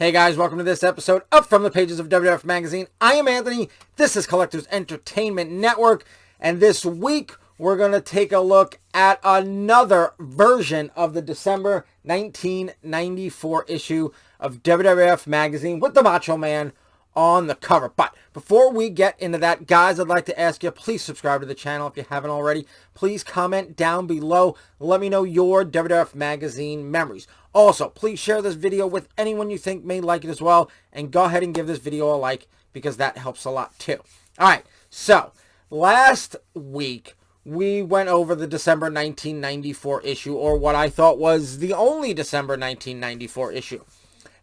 Hey guys, welcome to this episode of From the Pages of WWF Magazine. I am Anthony, this is Collectors Entertainment Network, and this week we're going to take a look at another version of the December 1994 issue of WWF Magazine with the Macho Man on the cover. But before we get into that, guys, I'd like to ask you, please subscribe to the channel if you haven't already. Please comment down below. Let me know your WWF Magazine memories. Also, please share this video with anyone you think may like it as well. And go ahead and give this video a like because that helps a lot too. Alright, so last week we went over the December 1994 issue, or what I thought was the only December 1994 issue.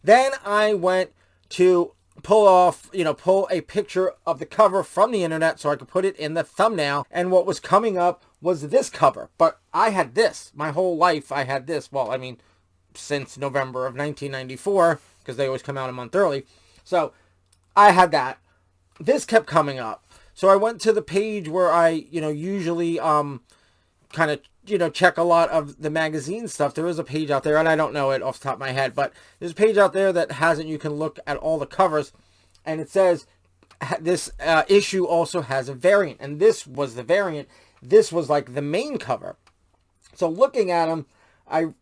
Then I went to pull a picture of the cover from the internet so I could put it in the thumbnail, and what was coming up was this cover. But I had this my whole life. I had this, well, I mean, since November of 1994, because they always come out a month early. So I had that. This kept coming up, so I went to the page where I usually kind of check a lot of the magazine stuff. There is a page out there, and I don't know it off the top of my head, but there's a page out there that has it. You can look at all the covers, and it says this issue also has a variant, and this was the variant. This was like the main cover. So looking at them, I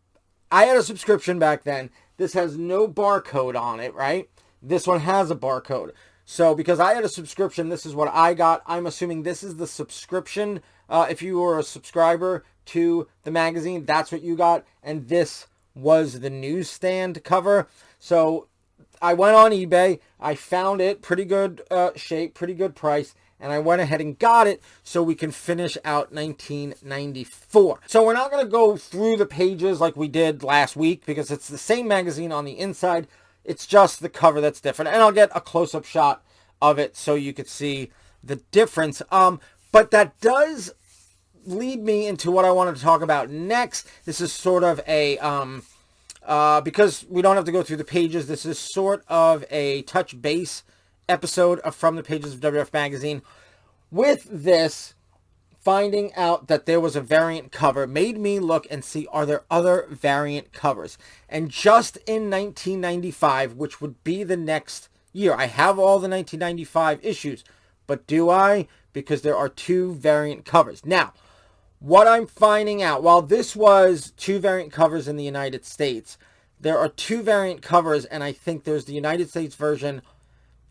had a subscription back then. This has no barcode on it, right? This one has a barcode. So because I had a subscription, this is what I got. I'm assuming this is the subscription. If you were a subscriber to the magazine, that's what you got. And this was the newsstand cover. So I went on eBay. I found it. Pretty good shape, pretty good price. And I went ahead and got it so we can finish out 1994. So we're not going to go through the pages like we did last week because it's the same magazine on the inside. It's just the cover that's different. And I'll get a close-up shot of it so you could see the difference. But that does lead me into what I wanted to talk about next. This is sort of a, because we don't have to go through the pages, this is sort of a touch base episode of From the Pages of WWF Magazine. With this, finding out that there was a variant cover made me look and see, are there other variant covers? And just in 1995, which would be the next year, I have all the 1995 issues, but do I? Because there are two variant covers. Now, what I'm finding out, while this was two variant covers in the United States, there are two variant covers, and I think there's the United States version,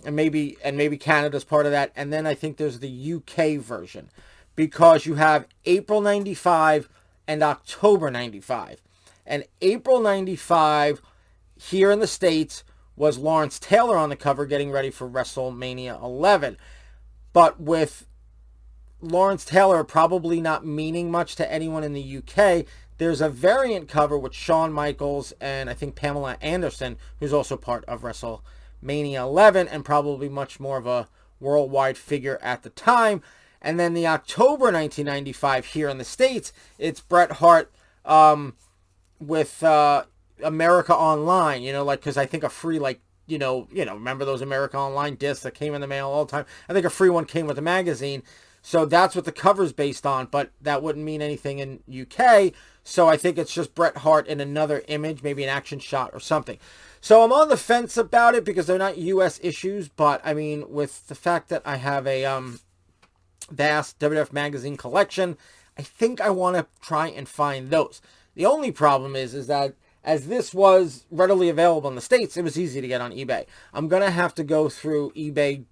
and maybe Canada's part of that, and then I think there's the UK version, because you have April 95 and October 95. And April 95 here in the States was Lawrence Taylor on the cover getting ready for WrestleMania 11. But with Lawrence Taylor probably not meaning much to anyone in the UK, there's a variant cover with Shawn Michaels and I think Pamela Anderson, who's also part of WrestleMania 11 and probably much more of a worldwide figure at the time. And then the October 1995 here in the States, it's Bret Hart with America Online, because I think a free, remember those America Online discs that came in the mail all the time? I think a free one came with the magazine. So that's what the cover's based on, but that wouldn't mean anything in UK. So I think it's just Bret Hart in another image, maybe an action shot or something. So I'm on the fence about it because they're not US issues, but I mean, with the fact that I have a vast WWF Magazine collection, I think I want to try and find those. The only problem is that as this was readily available in the States, it was easy to get on eBay. I'm going to have to go through ebay.co.uk,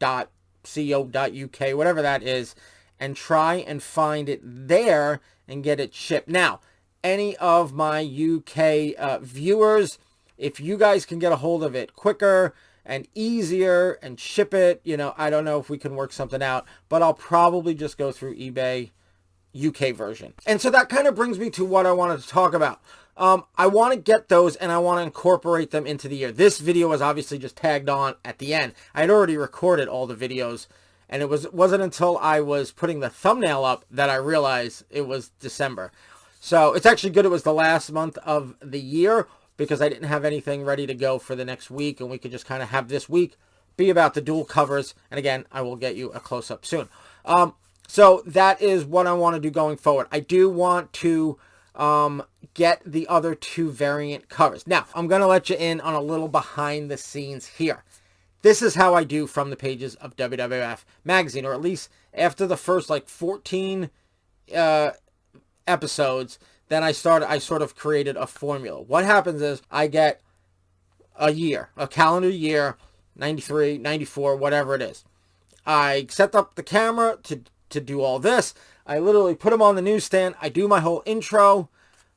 whatever that is, and try and find it there and get it shipped. Now, any of my UK viewers, if you guys can get a hold of it quicker and easier and ship it, I don't know if we can work something out, but I'll probably just go through eBay UK version. And so that kind of brings me to what I wanted to talk about. I want to get those and I want to incorporate them into the year. This video was obviously just tagged on at the end. I had already recorded all the videos, and it wasn't until I was putting the thumbnail up that I realized it was December. So it's actually good it was the last month of the year, because I didn't have anything ready to go for the next week, and we could just kind of have this week be about the dual covers. And again, I will get you a close-up soon. So that is what I want to do going forward. I do want to get the other 2 variant covers. Now, I'm going to let you in on a little behind the scenes here. This is how I do from the pages of WWF Magazine, or at least after the first like 14 episodes, then I sort of created a formula. What happens is I get a year, a calendar year, 93, 94, whatever it is. I set up the camera to do all this. I literally put them on the newsstand. I do my whole intro.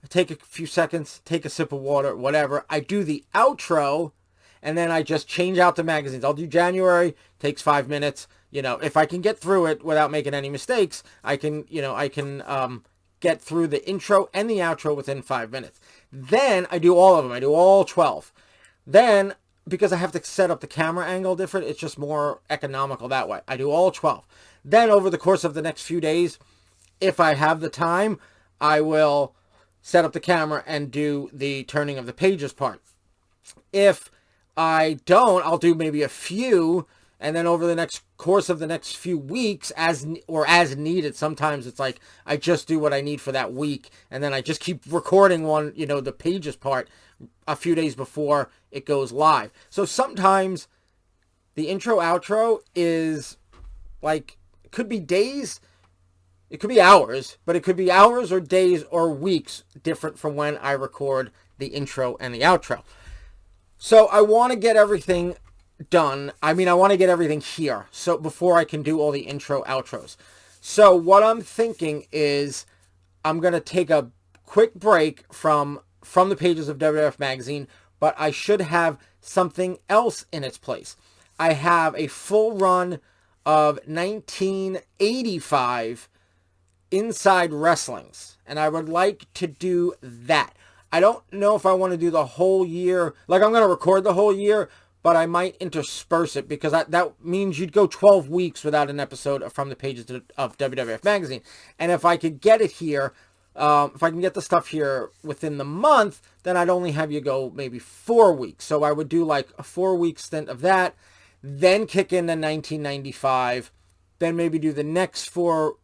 I take a few seconds, take a sip of water, whatever. I do the outro, and then I just change out the magazines. I'll do January, takes 5 minutes. You know, if I can get through it without making any mistakes, I can get through the intro and the outro within 5 minutes. Then I do all of them. I do all 12. Then, because I have to set up the camera angle different, it's just more economical that way. I do all 12. Then over the course of the next few days, if I have the time, I will set up the camera and do the turning of the pages part. If I don't, I'll do maybe a few, and then over the next course of the next few weeks, as needed. Sometimes it's like I just do what I need for that week, and then I just keep recording one, the pages part a few days before it goes live. So sometimes the intro outro is like, it could be days, it could be hours, but it could be hours or days or weeks different from when I record the intro and the outro. So I want to get everything done. I want to get everything here, so before I can do all the intro outros. So what I'm thinking is I'm going to take a quick break from the pages of WWF Magazine, but I should have something else in its place. I have a full run of 1985 Inside Wrestlings, and I would like to do that. I don't know if I want to do the whole year. Like, I'm going to record the whole year, but I might intersperse it, because that means you'd go 12 weeks without an episode from the pages of WWF Magazine. And if I could get it here, if I can get the stuff here within the month, then I'd only have you go maybe 4 weeks. So I would do like a 4-week stint of that, then kick into 1995, then maybe do the next 4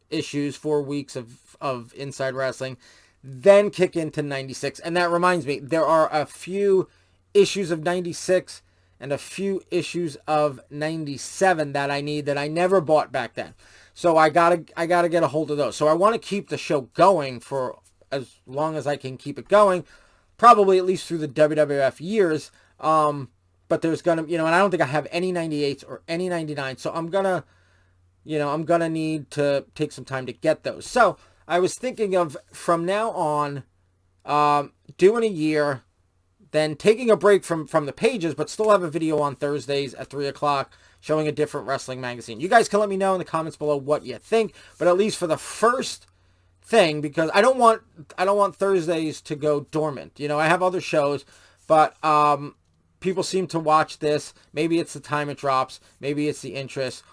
weeks of Inside Wrestling, then kick into 96. And that reminds me, there are a few issues of 96 and a few issues of 97 that I need, that I never bought back then. So I gotta get a hold of those. So I want to keep the show going for as long as I can keep it going, probably at least through the WWF years. But there's gonna, and I don't think I have any 98s or any 99s. So I'm gonna need to take some time to get those. So I was thinking of, from now on, doing a year, then taking a break from the pages, but still have a video on Thursdays at 3 o'clock showing a different wrestling magazine. You guys can let me know in the comments below what you think, but at least for the first thing, because I don't want Thursdays to go dormant. I have other shows, but people seem to watch this. Maybe it's the time it drops, maybe it's the interest,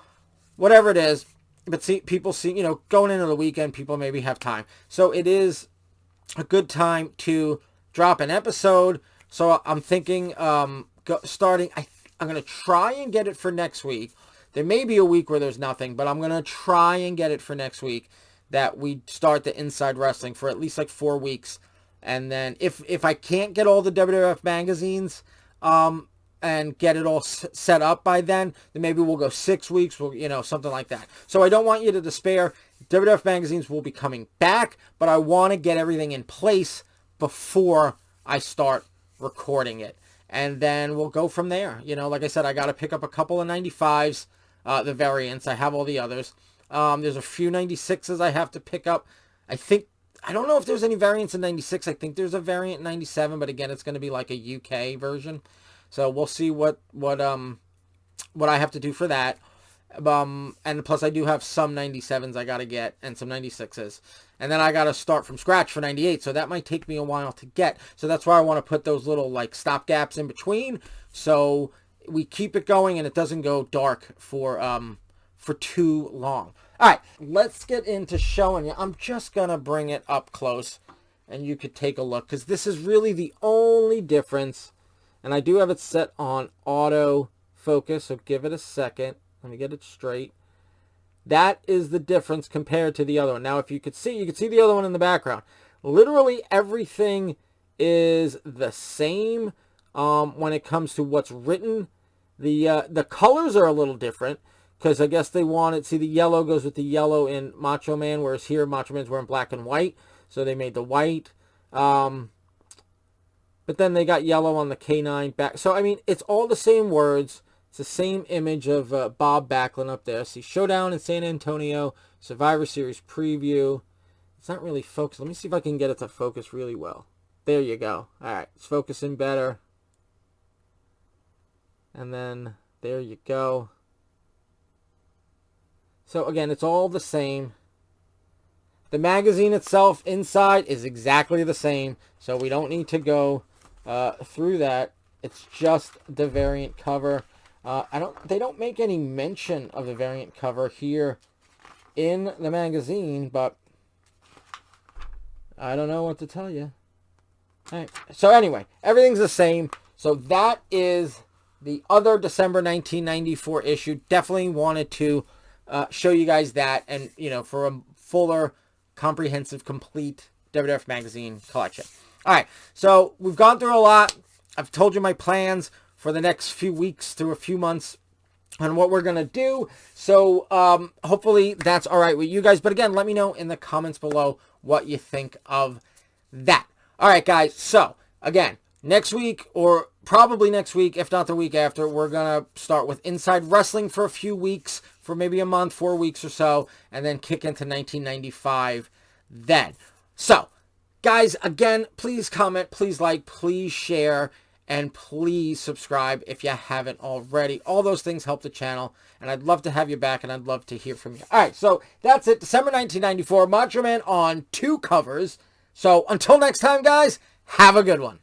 whatever it is. But people see, going into the weekend, people maybe have time. So it is a good time to drop an episode. So I'm thinking, starting, I'm going to try and get it for next week. There may be a week where there's nothing, but I'm going to try and get it for next week, that we start the Inside Wrestling for at least like 4 weeks. And then if I can't get all the WWF magazines, and get it all set up by then maybe we'll go 6 weeks, something like that. So I don't want you to despair. WWF magazines will be coming back, but I want to get everything in place before I start recording it. And then we'll go from there. Like I said, I got to pick up a couple of 95s, the variants. I have all the others. There's a few 96s I have to pick up. I don't know if there's any variants in 96. I think there's a variant in 97, but again, it's going to be like a UK version. So we'll see what I have to do for that. And plus I do have some 97s I got to get, and some 96s. And then I got to start from scratch for 98. So that might take me a while to get. So that's why I want to put those little like stop gaps in between, so we keep it going and it doesn't go dark for too long. All right, let's get into showing you. I'm just going to bring it up close and you could take a look, because this is really the only difference. And I do have it set on auto focus, so give it a second. Let me get it straight. That is the difference compared to the other one. Now, if you could see the other one in the background. literally everything is the same when it comes to what's written. The colors are a little different because I guess they wanted, see, the yellow goes with the yellow in Macho Man, whereas here Macho Man's wearing black and white, so they made the white. But then they got yellow on the K9 back. So, I mean, it's all the same words. It's the same image of Bob Backlund up there. See, Showdown in San Antonio, Survivor Series preview. It's not really focused. Let me see if I can get it to focus really well. There you go. All right, it's focusing better. And then there you go. So again, it's all the same. The magazine itself inside is exactly the same, so we don't need to go through that. It's just the variant cover. They don't make any mention of the variant cover here in the magazine, but I don't know what to tell you. All right. So anyway, everything's the same. So that is the other December 1994 issue. Definitely wanted to show you guys that, and for a fuller, comprehensive, complete WWF Magazine collection. All right, so we've gone through a lot. I've told you my plans for the next few weeks through a few months on what we're going to do. So hopefully that's all right with you guys. But again, let me know in the comments below what you think of that. All right, guys. So again, next week, or probably next week, if not the week after, we're going to start with Inside Wrestling for a few weeks, for maybe a month, 4 weeks or so, and then kick into 1995 then. So, guys, again, please comment, please like, please share, and please subscribe if you haven't already. All those things help the channel, and I'd love to have you back, and I'd love to hear from you. All right, so that's it. December 1994, Macho Man on 2 covers. So, until next time, guys, have a good one.